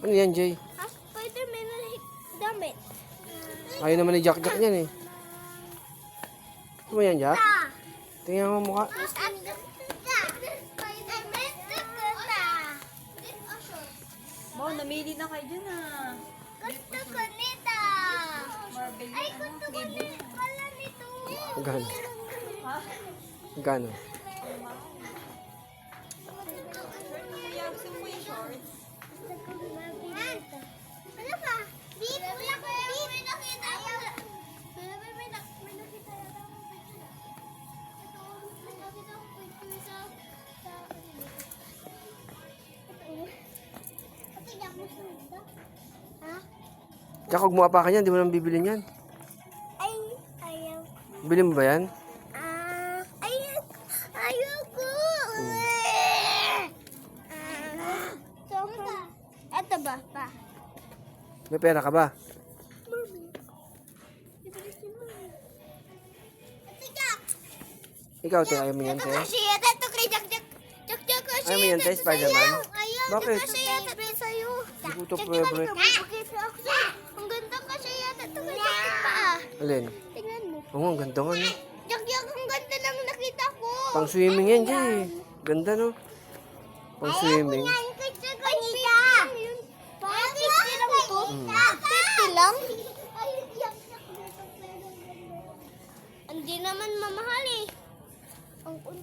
Ano yan, Jay? Spider-Man na damit. Ayaw naman ni Jack niyan eh. Ano mo yan, Jack? Tingnan mo mukha. Wow, namili na kayo dyan ah. Gusto ko nito. Marvel Ay, ano, gusto ko libo. nito pala nito. Gano? Ha? Gano? Kuya, gusto mo yung shorts? Gusto ko nito. Ano pa? Beep, beep, beep. May nakita ko. May nakita yata akong picture. Ito, may nakita akong picture sa... Ito, Jack, gusto mo ito? Ha? Jack, huwag mo apakan yan. Di mo naman bibili yan. Ay, ayaw. Bili mo ba yan? Ayoko. Ito ba, pa? May pera ka ba? Ito, Jack. Ikaw, te, ayaw mo yan, te? Kasi ito kay Jack. Jack, kasi Ayaw mo yan, te, Spider-Man? Ayaw. Bakit? Kasi yata sa'yo. Hindi ko to Jack, favorite. ang ganda kasi yata ito kay Jack pa. Alin? Tingnan mo. Oo, ang ganda nga, no? Jack, ang ganda lang nakita ko. Pang swimming yan, Jay. Ganda, no? Pang Ayaw ko swimming. yan